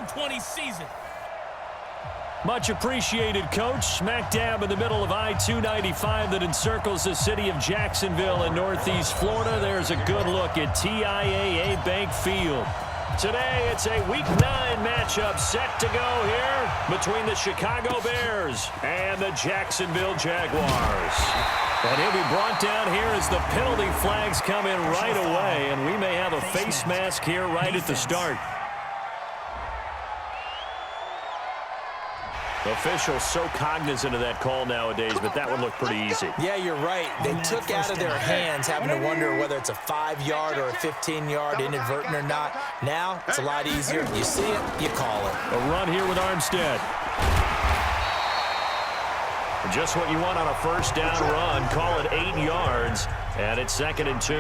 2020 season. Much appreciated, Coach. Smack dab in the middle of I-295 that encircles the city of Jacksonville in Northeast Florida. There's a good look at TIAA Bank Field. Today, it's a Week 9 matchup set to go here between the Chicago Bears and the Jacksonville Jaguars. And he'll be brought down here as the penalty flags come in right away, and we may have a face mask here right at the start. Officials so cognizant of that call nowadays, but that one looked pretty easy. Yeah, you're right. They took out of their hands having to wonder whether it's a 5-yard or a 15-yard, inadvertent or not. Now, it's a lot easier. You see it, you call it. A run here with Armstead. Just what you want on a first down run. Call it 8 yards, and it's 2nd and 2.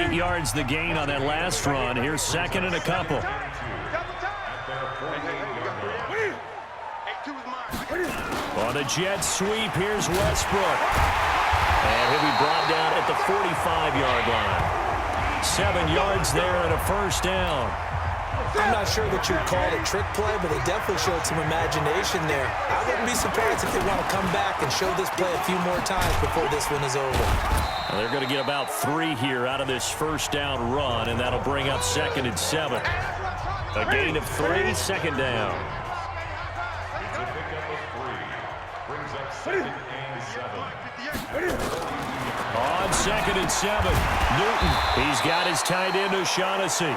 8 yards the gain on that last run. Here's 2nd and a couple. On the jet sweep, here's Westbrook. And he'll be brought down at the 45-yard line. 7 yards there and a first down. I'm not sure that you'd call it a trick play, but they definitely showed some imagination there. I wouldn't be surprised if they want to come back and show this play a few more times before this one is over. Well, they're going to get about 3 here out of this first down run, and that'll bring up 2nd and 7. A gain of 3, 2nd down. On 2nd and 7, Newton. He's got his tight end O'Shaughnessy.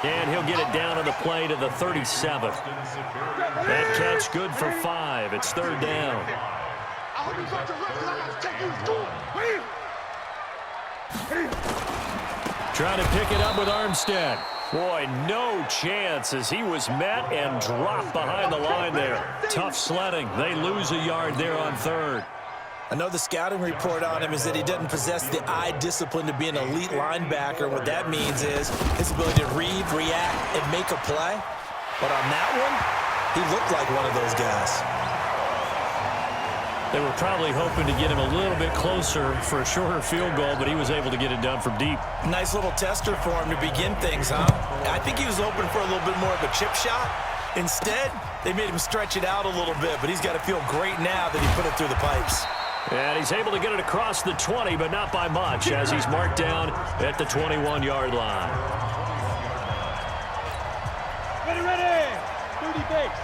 And he'll get it down on the play to the 37. That catch good for 5. It's 3rd down. Trying to pick it up with Armstead. Boy, no chance as he was met and dropped behind the line there. Tough sledding. They lose a yard there on 3rd. I know the scouting report on him is that he doesn't possess the eye discipline to be an elite linebacker. What that means is his ability to read, react, and make a play. But on that one, he looked like one of those guys. They were probably hoping to get him a little bit closer for a shorter field goal, but he was able to get it done from deep. Nice little tester for him to begin things, huh? I think he was open for a little bit more of a chip shot. Instead, they made him stretch it out a little bit, but he's got to feel great now that he put it through the pipes. And he's able to get it across the 20, but not by much, as he's marked down at the 21-yard line. Ready. 30 base.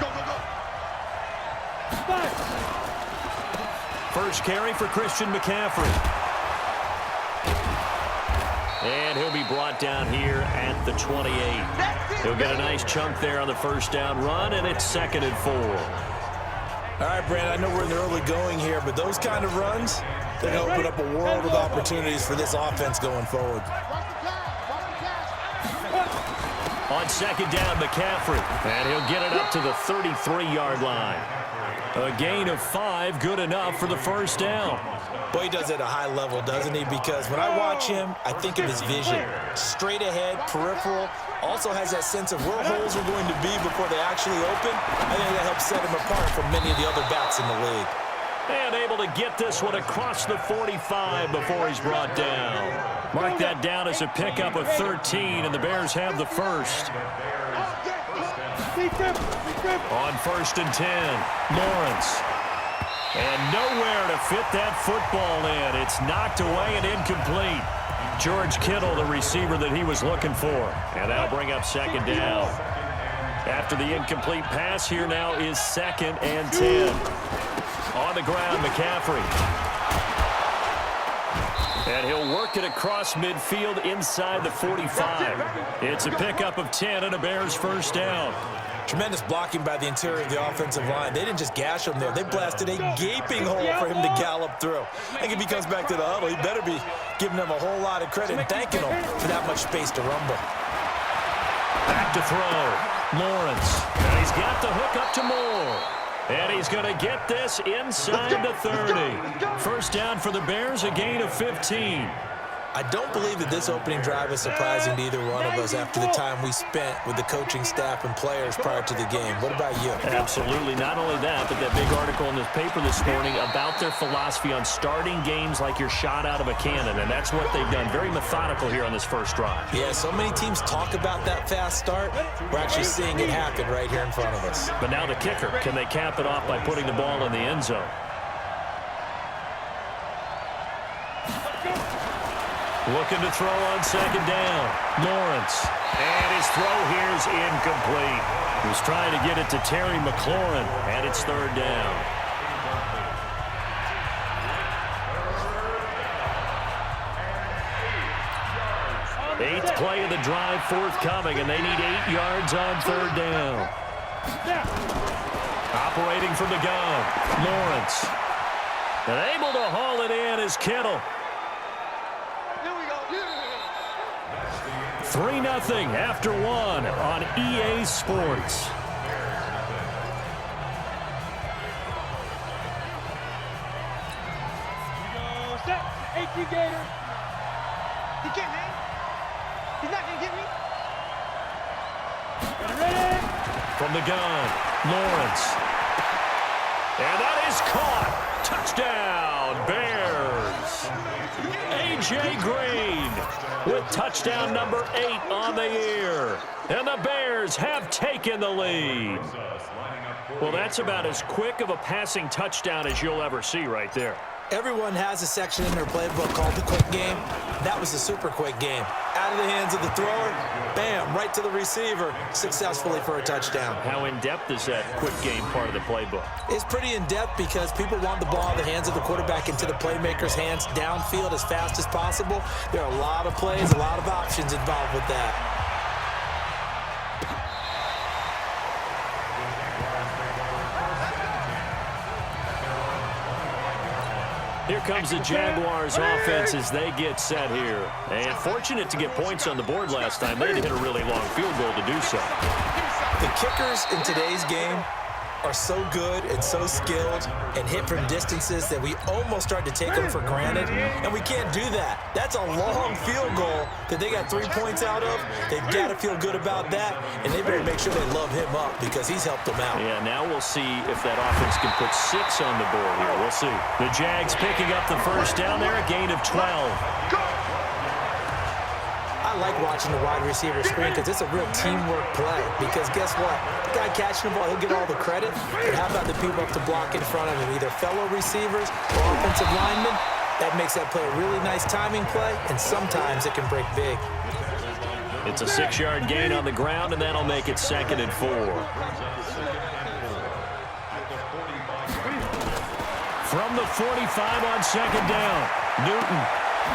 Go. First carry for Christian McCaffrey. And he'll be brought down here at the 28. He'll get a nice chunk there on the first down run, and it's 2nd and 4. All right, Brand, I know we're in the early going here, but those kind of runs, they can open up a world of opportunities for this offense going forward. On 2nd down, McCaffrey, and he'll get it up to the 33-yard line. A gain of 5, good enough for the first down. Boy, he does it at a high level, doesn't he? Because when I watch him, I think of his vision. Straight ahead, peripheral, also has that sense of where holes are going to be before they actually open. I think that helps set him apart from many of the other backs in the league. And able to get this one across the 45 before he's brought down. Mark that down as a pickup of 13, and the Bears have the first. On 1st and 10, Lawrence. And nowhere to fit that football in. It's knocked away and incomplete. George Kittle, the receiver that he was looking for. And that'll bring up 2nd down. After the incomplete pass, here now is 2nd and 10. On the ground, McCaffrey. And he'll work it across midfield inside the 45. It's a pickup of 10 and a Bears first down. Tremendous blocking by the interior of the offensive line. They didn't just gash him there. They blasted a gaping hole for him to gallop through. I think if he comes back to the huddle, he better be giving them a whole lot of credit and thanking them for that much space to rumble. Back to throw. Lawrence. And he's got the hook up to Moore. And he's going to get this inside the 30. First down for the Bears, a gain of 15. I don't believe that this opening drive is surprising to either one of us after the time we spent with the coaching staff and players prior to the game. What about you? Absolutely. Not only that, but that big article in the paper this morning about their philosophy on starting games like you're shot out of a cannon, and that's what they've done. Very methodical here on this first drive. Yeah, so many teams talk about that fast start. We're actually seeing it happen right here in front of us. But now the kicker. Can they cap it off by putting the ball in the end zone? Looking to throw on second down. Lawrence. And his throw here is incomplete. He was trying to get it to Terry McLaurin, and it's third down. Eighth play of the drive forthcoming, and they need 8 yards on third down. Operating from the gun, Lawrence. And able to haul it in is Kittle. 3-0 after 1 on EA Sports. Set. 18 Gator. He can't hang. He's not going to get me. Ready? From the gun, Lawrence. And that is caught. Touchdown, Bears. A.J. Green with touchdown number 8 on the year. And the Bears have taken the lead. Well, that's about as quick of a passing touchdown as you'll ever see right there. Everyone has a section in their playbook called the quick game. That was a super quick game. Out of the hands of the thrower, bam, right to the receiver, successfully for a touchdown. How in-depth is that quick game part of the playbook? It's pretty in-depth because people want the ball in the hands of the quarterback into the playmaker's hands downfield as fast as possible. There are a lot of plays, a lot of options involved with that. Here comes the Jaguars offense as they get set here. And fortunate to get points on the board last time. They hit a really long field goal to do so. The kickers in today's game are so good and so skilled and hit from distances that we almost start to take them for granted, and we can't do that. That's a long field goal that they got 3 points out of. They've got to feel good about that, and they better make sure they love him up because he's helped them out. Yeah, now we'll see if that offense can put 6 on the board here. We'll see. The Jags picking up the first down there, a gain of 12. I like watching the wide receiver screen because it's a real teamwork play. Because guess what? The guy catching the ball, he'll get all the credit. But how about the people up to block in front of him, either fellow receivers or offensive linemen? That makes that play a really nice timing play, and sometimes it can break big. It's a 6-yard gain on the ground, and that'll make it 2nd and 4. From the 45 on second down, Newton.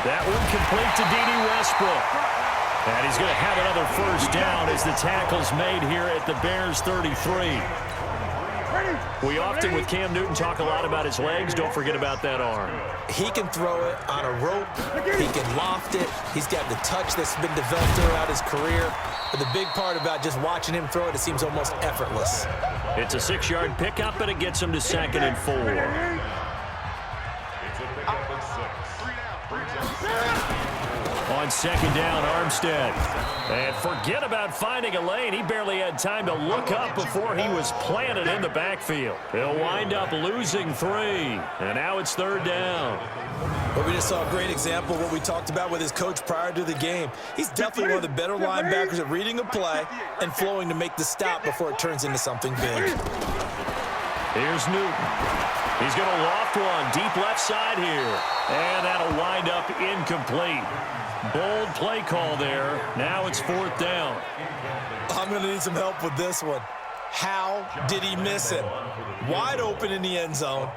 That one complete to D.D. Westbrook. And he's going to have another first down as the tackle's made here at the Bears 33. We often, with Cam Newton, talk a lot about his legs. Don't forget about that arm. He can throw it on a rope. He can loft it. He's got the touch that's been developed throughout his career. But the big part about just watching him throw it, it seems almost effortless. It's a 6-yard pickup, and it gets him to 2nd and 4. On second down, Armstead. And forget about finding a lane. He barely had time to look up before he was planted in the backfield. He'll wind up losing 3. And now it's 3rd down. But we just saw a great example of what we talked about with his coach prior to the game. He's definitely one of the better linebackers at reading a play and flowing to make the stop before it turns into something big. Here's Newton. He's going to loft one deep left side here. And that'll wind up incomplete. Bold play call there. Now it's 4th down. I'm going to need some help with this one. How did he miss it? Wide open in the end zone.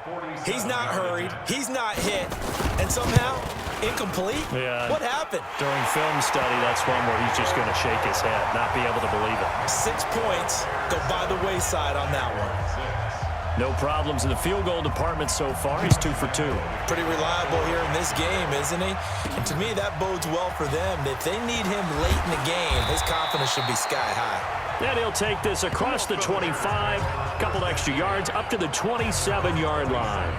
He's not hurried. He's not hit. And somehow, incomplete? Yeah. What happened? During film study, that's one where he's just going to shake his head, not be able to believe it. 6 points go by the wayside on that one. No problems in the field goal department so far. He's 2 for 2. Pretty reliable here in this game, isn't he? And to me, that bodes well for them. If they need him late in the game, his confidence should be sky high. And he'll take this across the 25, couple extra yards, up to the 27-yard line.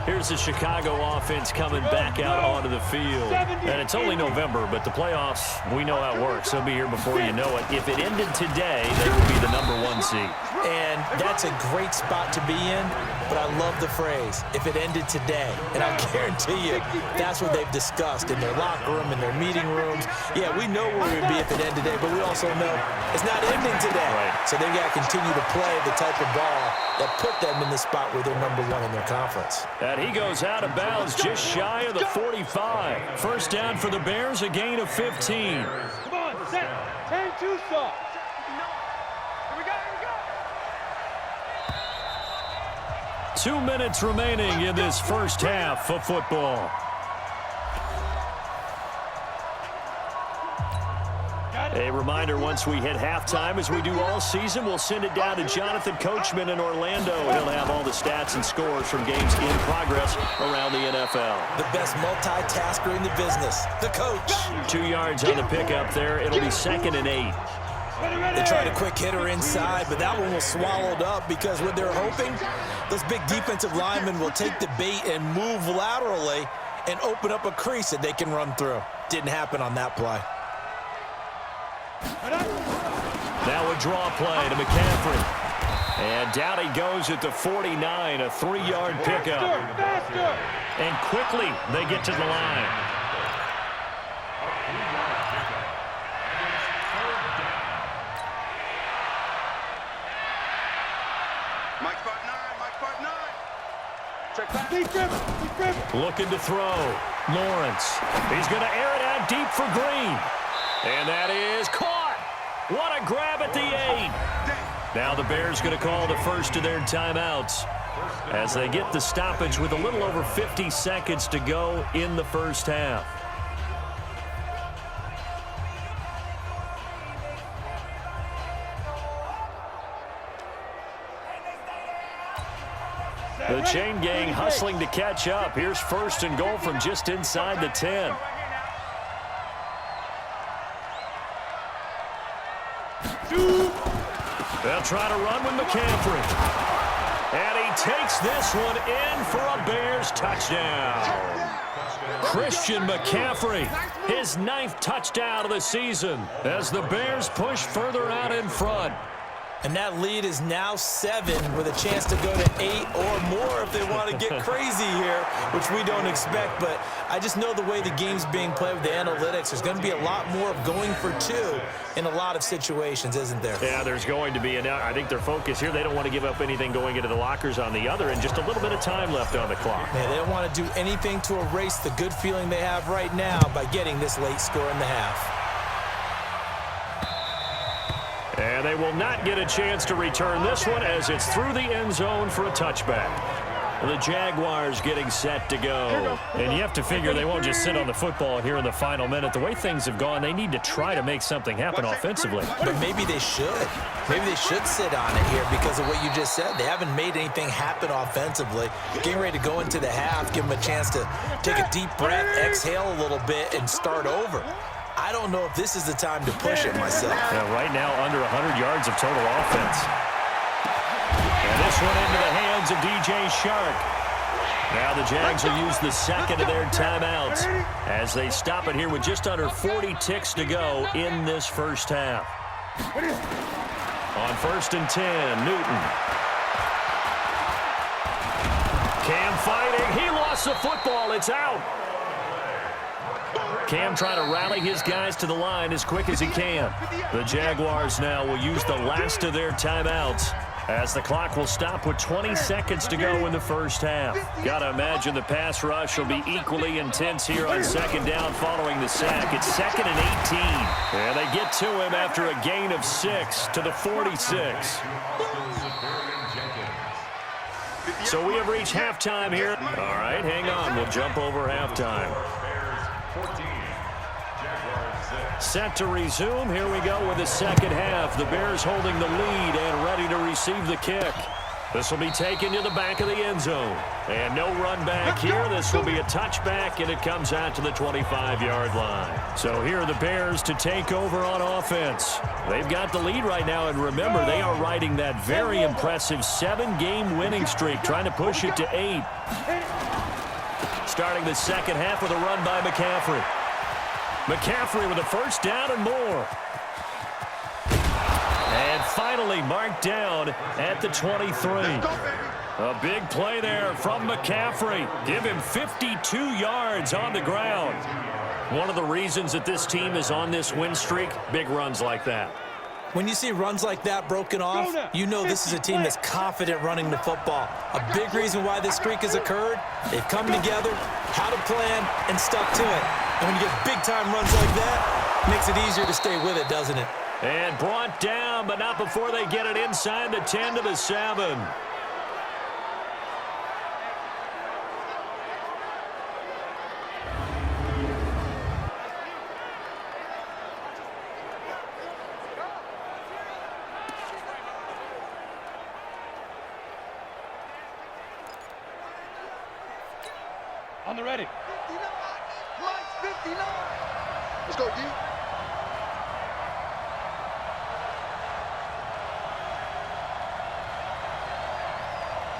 Here's the Chicago offense coming back out onto the field. And it's only November, but the playoffs, we know how it works. They'll be here before you know it. If it ended today, they would be the #1 seed. And that's a great spot to be in, but I love the phrase, if it ended today. And I guarantee you, that's what they've discussed in their locker room, in their meeting rooms. Yeah, we know where we'd be if it ended today, but we also know it's not ending today. Right. So they've got to continue to play the type of ball that put them in the spot where they're #1 in their conference. And he goes out of bounds just shy of the 45. First down for the Bears, a gain of 15. Come on, set. 10-2 soft. Here we go, here we go. 2 minutes remaining in this first half of football. A reminder, once we hit halftime, as we do all season, we'll send it down to Jonathan Coachman in Orlando. He'll have all the stats and scores from games in progress around the NFL. The best multitasker in the business, the coach. 2 yards on the pickup there. It'll be 2nd and 8. They tried a quick hitter inside, but that one was swallowed up because what they're hoping, those big defensive linemen will take the bait and move laterally and open up a crease that they can run through. Didn't happen on that play. Now a draw play to McCaffrey. And down he goes at the 49, a 3-yard pickup. Faster. And quickly they get to the line. Mike spot 9, Mike spot 9. Check back. Deep dribble, deep dribble. Looking to throw. Lawrence. He's going to air it out deep for Green. And that is caught. What a grab at the 8. Now the Bears going to call the first of their timeouts as they get the stoppage with a little over 50 seconds to go in the first half. The chain gang hustling to catch up. Here's 1st and goal from just inside the 10. They'll try to run with McCaffrey. And he takes this one in for a Bears touchdown. Christian McCaffrey, his 9th touchdown of the season as the Bears push further out in front. And that lead is now 7 with a chance to go to 8 or more if they want to get crazy here, which we don't expect. But I just know the way the game's being played with the analytics, there's going to be a lot more of going for 2 in a lot of situations, isn't there? Yeah, there's going to be. And I think their focus here, they don't want to give up anything going into the lockers on the other, and just a little bit of time left on the clock. Man, they don't want to do anything to erase the good feeling they have right now by getting this late score in the half. And they will not get a chance to return this one as it's through the end zone for a touchback. The Jaguars getting set to go. And you have to figure they won't just sit on the football here in the final minute. The way things have gone, they need to try to make something happen offensively. But maybe they should. Maybe they should sit on it here because of what you just said. They haven't made anything happen offensively. Getting ready to go into the half, give them a chance to take a deep breath, exhale a little bit, and start over. I don't know if this is the time to push it myself. Yeah, right now, under 100 yards of total offense. And this one into the hands of DJ Shark. Now the Jags will use the second of their timeouts as they stop it here with just under 40 ticks to go in this first half. On 1st and 10, Newton. Cam fighting. He lost the football. It's out. Cam trying to rally his guys to the line as quick as he can. The Jaguars now will use the last of their timeouts as the clock will stop with 20 seconds to go in the first half. Got to imagine the pass rush will be equally intense here on 2nd down following the sack. It's 2nd and 18. And they get to him after a gain of 6 to the 46. So we have reached halftime here. All right, hang on. We'll jump over halftime. Set to resume. Here we go with the second half. The Bears holding the lead and ready to receive the kick. This will be taken to the back of the end zone. And no run back here. This will be a touchback, and it comes out to the 25-yard line. So here are the Bears to take over on offense. They've got the lead right now, and remember, they are riding that very impressive 7-game winning streak, trying to push it to 8. starting the second half with a run by McCaffrey. McCaffrey with a first down and more. And finally marked down at the 23. A big play there from McCaffrey. Give him 52 yards on the ground. One of the reasons that this team is on this win streak, big runs like that. When you see runs like that broken off, you know this is a team that's confident running the football. A big reason why this streak has occurred, they've come together, had a plan, and stuck to it. And when you get big-time runs like that, it makes it easier to stay with it, doesn't it? And brought down, but not before they get it inside the 10 to the 7. On the ready. 59. Mike, 59. Let's go, D.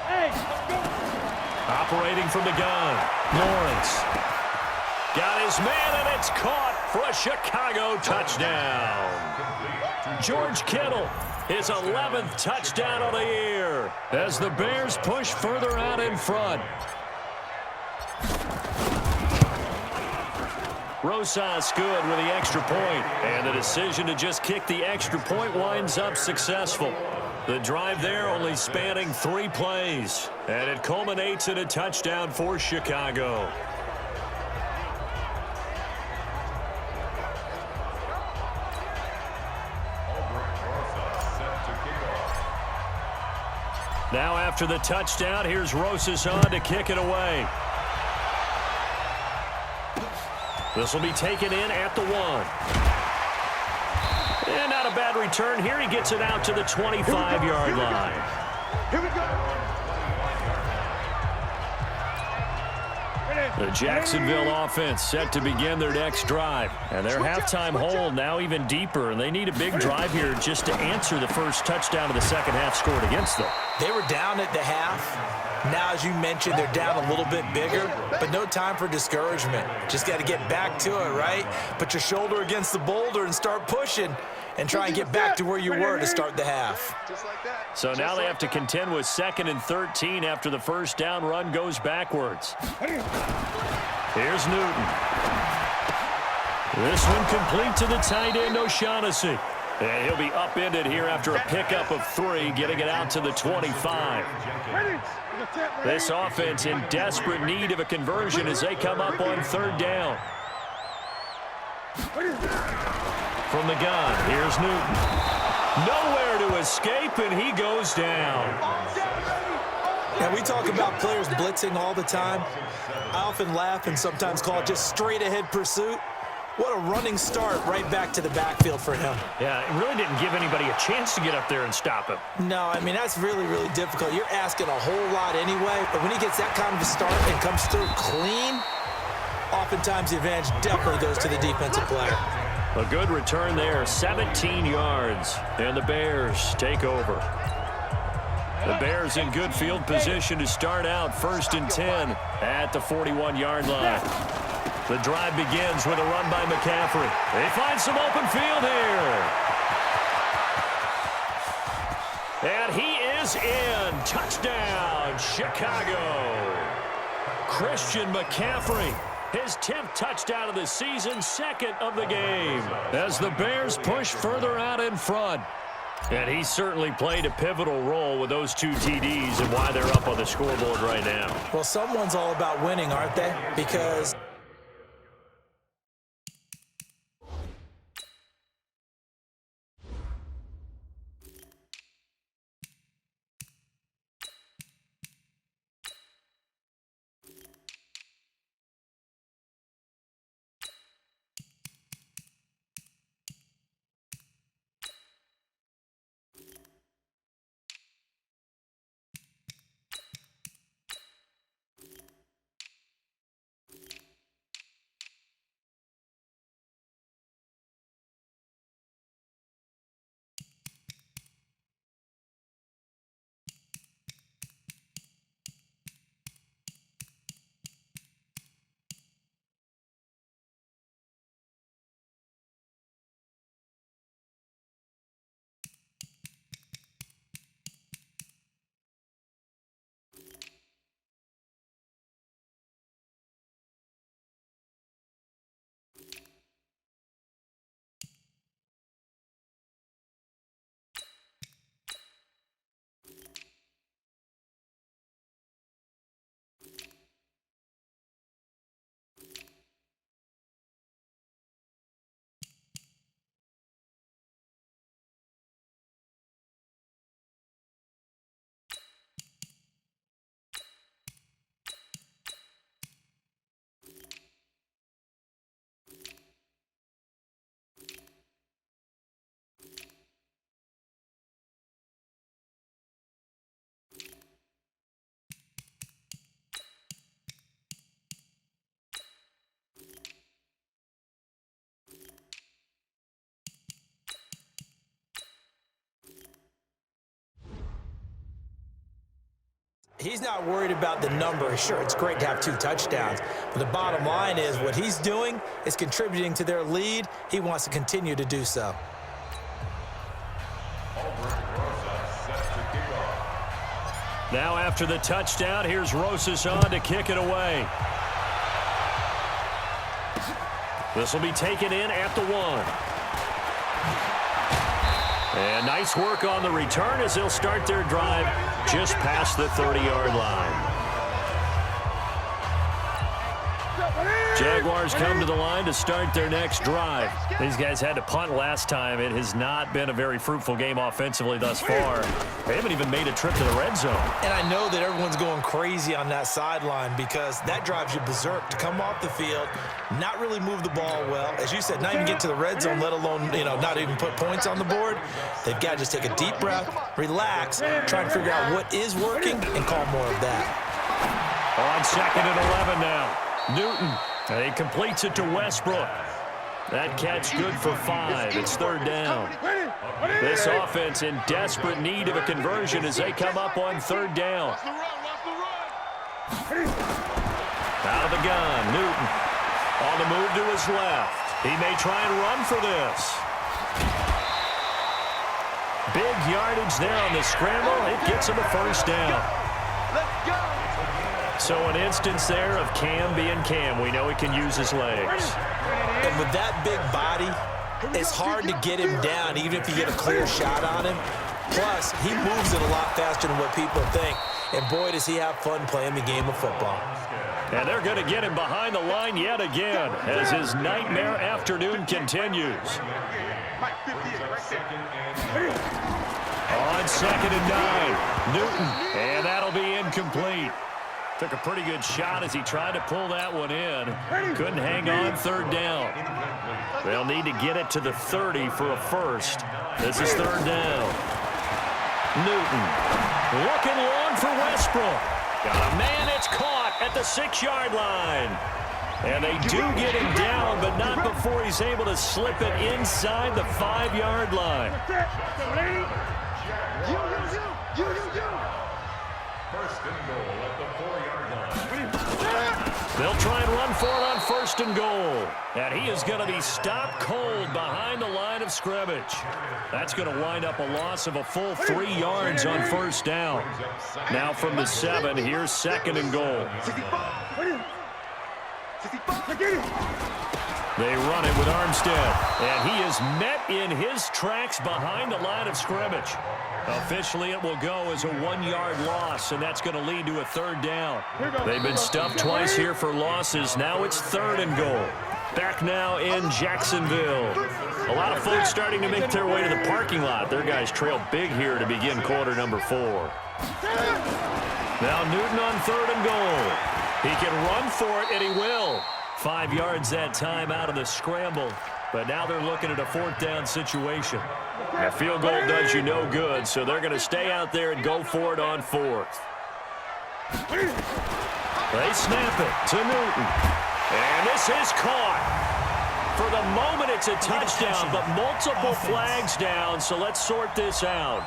Hey, let's go. Operating from the gun, Lawrence. Got his man, and it's caught for a Chicago touchdown. George Kittle, his 11th touchdown of the year, as the Bears push further out in front. Rosas good with the extra point, and the decision to just kick the extra point winds up successful. The drive there only spanning 3 plays, and it culminates in a touchdown for Chicago. Now after the touchdown, here's Rosas on to kick it away. This will be taken in at the 1. And not a bad return here. He gets it out to the 25-yard line. Here we go. The Jacksonville offense set to begin their next drive. And their halftime hole now even deeper. And they need a big drive here just to answer the first touchdown of the second half scored against them. They were down at the half. Now, as you mentioned, they're down a little bit bigger, but no time for discouragement. Just got to get back to it, right? Put your shoulder against the boulder and start pushing and try and get back to where you were to start the half. So now they have to contend with 2nd and 13 after the first down run goes backwards. Here's Newton. This one complete to the tight end, O'Shaughnessy. And he'll be upended here after a pickup of 3, getting it out to the 25. This offense in desperate need of a conversion as they come up on 3rd down. From the gun, here's Newton. Nowhere to escape, and he goes down. Now, we talk about players blitzing all the time. I often laugh and sometimes call it just straight-ahead pursuit. What a running start right back to the backfield for him. Yeah, it really didn't give anybody a chance to get up there and stop him. No, I mean, that's really, really difficult. You're asking a whole lot anyway, but when he gets that kind of a start and comes through clean, oftentimes the advantage definitely goes to the defensive player. A good return there, 17 yards, and the Bears take over. The Bears in good field position to start out 1st and 10 at the 41-yard line. The drive begins with a run by McCaffrey. They find some open field here. And he is in. Touchdown, Chicago. Christian McCaffrey, his 10th touchdown of the season, 2nd of the game, as the Bears push further out in front. And he certainly played a pivotal role with those 2 TDs and why they're up on the scoreboard right now. Well, someone's all about winning, aren't they? Because He's not worried about the number. Sure, it's great to have 2 touchdowns, but the bottom line is what he's doing is contributing to their lead. He wants to continue to do so. Now after the touchdown, here's Rosas on to kick it away. This will be taken in at the 1. And nice work on the return as they'll start their drive just past the 30-yard line. Jaguars come to the line to start their next drive. These guys had to punt last time. It has not been a very fruitful game offensively thus far. They haven't even made a trip to the red zone. And I know that everyone's going crazy on that sideline because that drives you berserk to come off the field, not really move the ball well. As you said, not even get to the red zone, let alone, not even put points on the board. They've got to just take a deep breath, relax, try and figure out what is working, and call more of that. On 2nd and 11 now. Newton. He completes it to Westbrook. That catch good for 5. It's 3rd down. This offense in desperate need of a conversion as they come up on 3rd down. Out of the gun, Newton. On the move to his left. He may try and run for this. Big yardage there on the scramble. It gets him a 1st down. Let's go. So an instance there of Cam being Cam. We know he can use his legs. And with that big body, it's hard to get him down, even if you get a clear shot on him. Plus, he moves it a lot faster than what people think. And boy, does he have fun playing the game of football. And they're going to get him behind the line yet again as his nightmare afternoon continues. On 2nd and 9, Newton. And that'll be incomplete. Took a pretty good shot as he tried to pull that one in. Couldn't hang on 3rd down. They'll need to get it to the 30 for a 1st. This is 3rd down. Newton looking long for Westbrook. Got a man, it's caught at the 6-yard line. And they do get him down, but not before he's able to slip it inside the 5-yard line. They'll try and run for it on 1st and goal. And he is going to be stopped cold behind the line of scrimmage. That's going to wind up a loss of a full 3 yards on 1st down. Now from the 7, here's 2nd and goal. They run it with Armstead. And he is met in his tracks behind the line of scrimmage. Officially, it will go as a 1-yard loss, and that's going to lead to a 3rd down. They've been stuffed twice here for losses. Now it's 3rd and goal. Back now in Jacksonville. A lot of folks starting to make their way to the parking lot. Their guys trail big here to begin quarter number 4. Now Newton on 3rd and goal. He can run for it, and he will. 5 yards that time out of the scramble. But now they're looking at a 4th down situation. A field goal does you no good, so they're going to stay out there and go for it on 4th. They snap it to Newton. And this is caught. For the moment, it's a touchdown, but multiple flags down, so let's sort this out.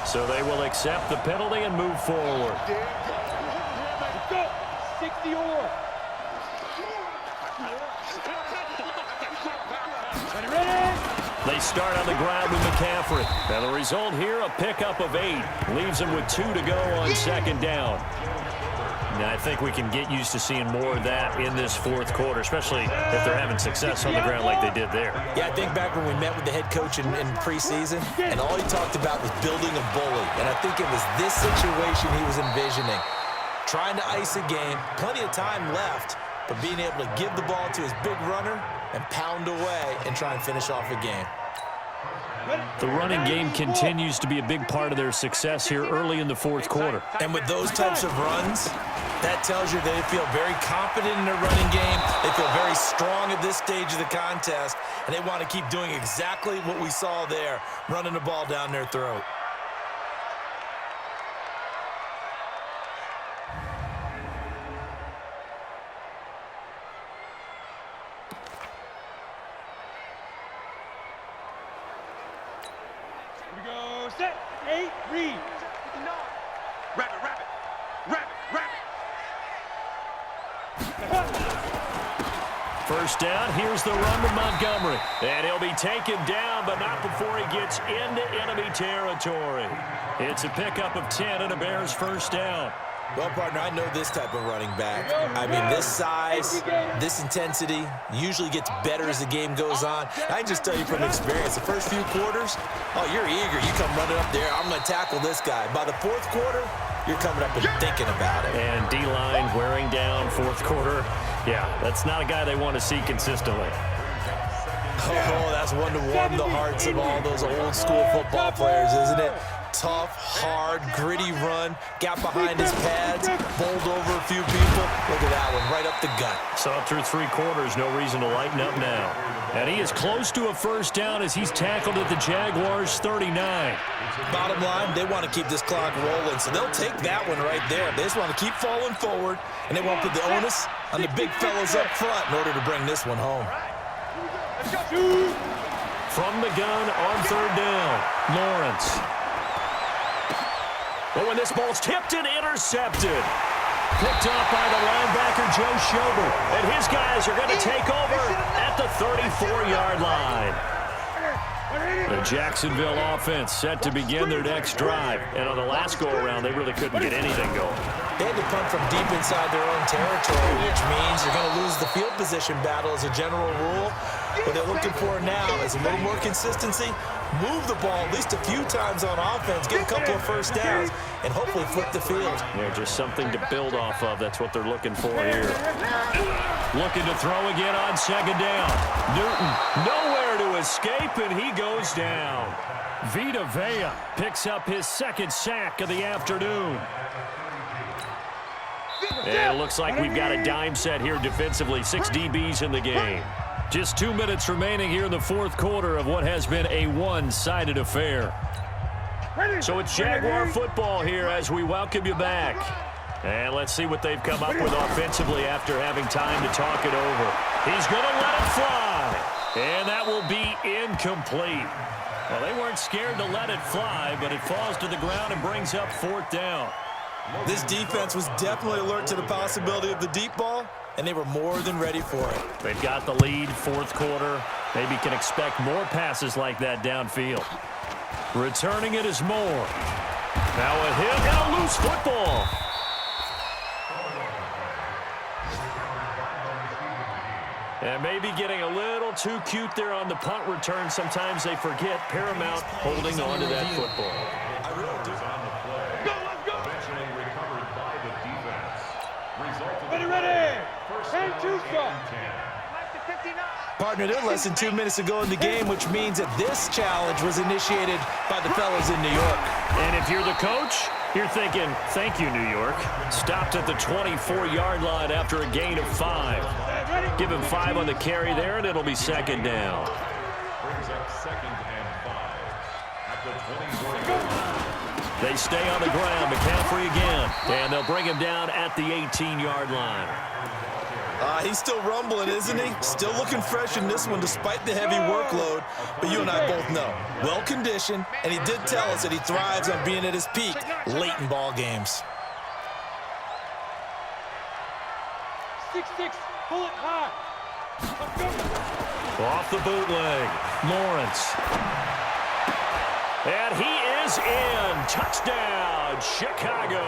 So they will accept the penalty and move forward. Let's go. 60 or. Ready? They start on the ground with McCaffrey. Now the result here, a pickup of 8. Leaves them with 2 to go on 2nd down. Now I think we can get used to seeing more of that in this 4th quarter, especially if they're having success on the ground like they did there. Yeah, I think back when we met with the head coach in preseason, and all he talked about was building a bully. And I think it was this situation he was envisioning. Trying to ice a game, plenty of time left, but being able to give the ball to his big runner and pound away and try and finish off a game. The running game continues to be a big part of their success here early in the 4th quarter. And with those types of runs, that tells you they feel very confident in their running game. They feel very strong at this stage of the contest, and they want to keep doing exactly what we saw there, running the ball down their throat. Set, 8, read. Rabbit, rabbit. Rabbit, rabbit. First down, here's the run to Montgomery. And he'll be taken down, but not before he gets into enemy territory. It's a pickup of 10 and a Bears first down. Well, partner, I know this type of running back. I mean, this size, this intensity usually gets better as the game goes on. I can just tell you from experience, the first few quarters, oh, you're eager. You come running up there, I'm going to tackle this guy. By the fourth quarter, you're coming up and thinking about it. And D-line wearing down fourth quarter. Yeah, that's not a guy they want to see consistently. Oh, that's one to warm the hearts of all those old school football players, isn't it? Tough, hard, gritty run, got behind his pads, bowled over a few people. Look at that one, right up the gut. Saw through 3 quarters, no reason to lighten up now. And he is close to a first down as he's tackled at the Jaguars 39. Bottom line, they want to keep this clock rolling, so they'll take that one right there. They just want to keep falling forward, and they want to put the onus on the big fellas up front in order to bring this one home. From the gun on third down, Lawrence. But when this ball's tipped and intercepted. Picked off by the linebacker, Joe Schobert. And his guys are going to take over at the 34-yard line. The Jacksonville offense set to begin their next drive. And on the last go-around, they really couldn't get anything going. They had to punt from deep inside their own territory, which means you're going to lose the field position battle as a general rule. What they're looking for now is a little more consistency, move the ball at least a few times on offense, get a couple of first downs, and hopefully flip the field. Yeah, just something to build off of. That's what they're looking for here. Looking to throw again on second down. Newton nowhere to escape, and he goes down. Vita Vea picks up his second sack of the afternoon. And it looks like we've got a dime set here defensively. 6 DBs in the game. Just 2 minutes remaining here in the fourth quarter of what has been a one-sided affair. So it's Jaguar football here as we welcome you back. And let's see what they've come up with offensively after having time to talk it over. He's going to let it fly. And that will be incomplete. Well, they weren't scared to let it fly, but it falls to the ground and brings up fourth down. This defense was definitely alert to the possibility of the deep ball, and they were more than ready for it. They've got the lead, fourth quarter. Maybe can expect more passes like that downfield. Returning it is Moore. Now a hit and a loose football. And maybe getting a little too cute there on the punt return. Sometimes they forget Paramount holding on to that football. I really do. Ready. 10-2 stop. Partner, they're less than 2 minutes to go in the game, which means that this challenge was initiated by the fellas in New York. And if you're the coach, you're thinking, thank you, New York. Stopped at the 24-yard line after a gain of 5. Give him 5 on the carry there, and it'll be second down. Brings up 2nd and 5 at the 24-yard. They stay on the ground. McCaffrey again. And they'll bring him down at the 18-yard line. He's still rumbling, isn't he? Still looking fresh in this one despite the heavy workload. But you and I both know, well-conditioned, and he did tell us that he thrives on being at his peak late in ball games. 6-6, pull it high. Off the bootleg. Lawrence. And he is in. Touchdown, Chicago.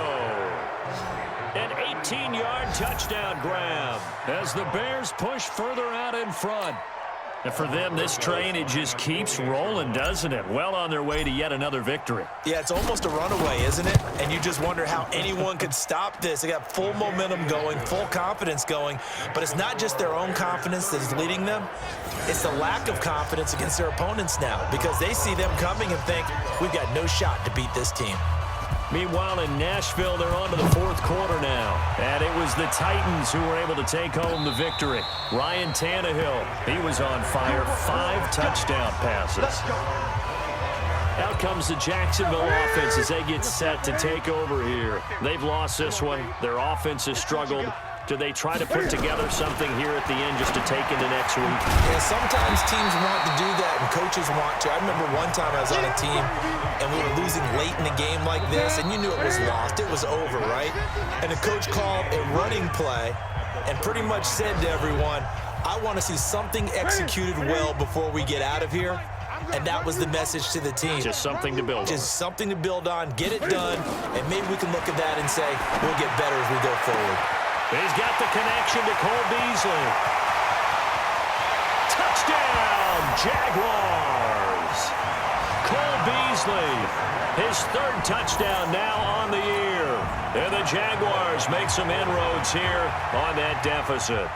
An 18-yard touchdown grab as the Bears push further out in front. And for them, this train, it just keeps rolling, doesn't it? Well on their way to yet another victory. Yeah, it's almost a runaway, isn't it? And you just wonder how anyone could stop this. They got full momentum going, full confidence going. But it's not just their own confidence that is leading them. It's the lack of confidence against their opponents now because they see them coming and think, we've got no shot to beat this team. Meanwhile, in Nashville, they're on to the fourth quarter now. And it was the Titans who were able to take home the victory. Ryan Tannehill, he was on fire. 5 touchdown passes. Out comes the Jacksonville offense as they get set to take over here. They've lost this one. Their offense has struggled. Do they try to put together something here at the end just to take into next week? Yeah, sometimes teams want to do that and coaches want to. I remember one time I was on a team and we were losing late in a game like this, and you knew it was lost. It was over, right? And the coach called a running play and pretty much said to everyone, I want to see something executed well before we get out of here. And that was the message to the team. Just something to build on. Just something to build on, get it done, and maybe we can look at that and say, we'll get better as we go forward. He's got the connection to Cole Beasley. Touchdown, Jaguars. Cole Beasley, his third touchdown now on the year. And the Jaguars make some inroads here on that deficit.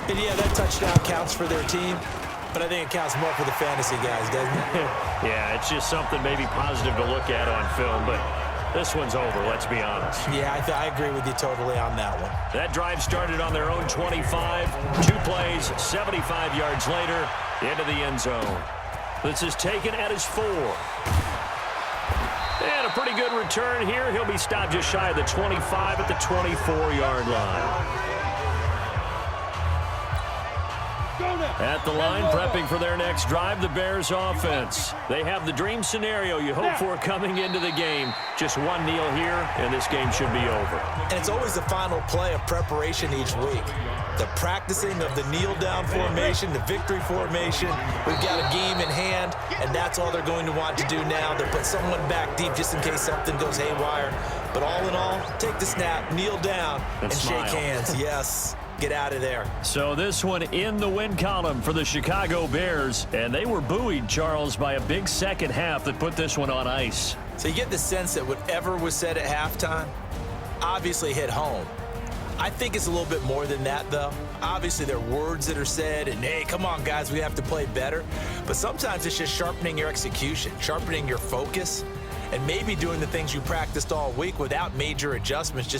And yeah, that touchdown counts for their team, but I think it counts more for the fantasy guys, doesn't it? Yeah, it's just something maybe positive to look at on film, but this one's over, let's be honest. Yeah, I agree with you totally on that one. That drive started on their own 25. 2 plays, 75 yards later, into the end zone. This is taken at his 4. And a pretty good return here. He'll be stopped just shy of the 25 at the 24-yard line. At the line, prepping for their next drive, the Bears offense. They have the dream scenario you hope for coming into the game. Just one kneel here, and this game should be over. And it's always the final play of preparation each week. The practicing of the kneel-down formation, the victory formation. We've got a game in hand, and that's all they're going to want to do now. They'll put someone back deep just in case something goes haywire. But all in all, take the snap, kneel down, and shake hands. Yes. Get out of there. So this one in the win column for the Chicago Bears, and they were buoyed, Charles, by a big second half that put this one on ice. So you get the sense that whatever was said at halftime obviously hit home. I think it's a little bit more than that, though. Obviously, there are words that are said, and hey, come on, guys, we have to play better. But sometimes it's just sharpening your execution, sharpening your focus, and maybe doing the things you practiced all week without major adjustments, just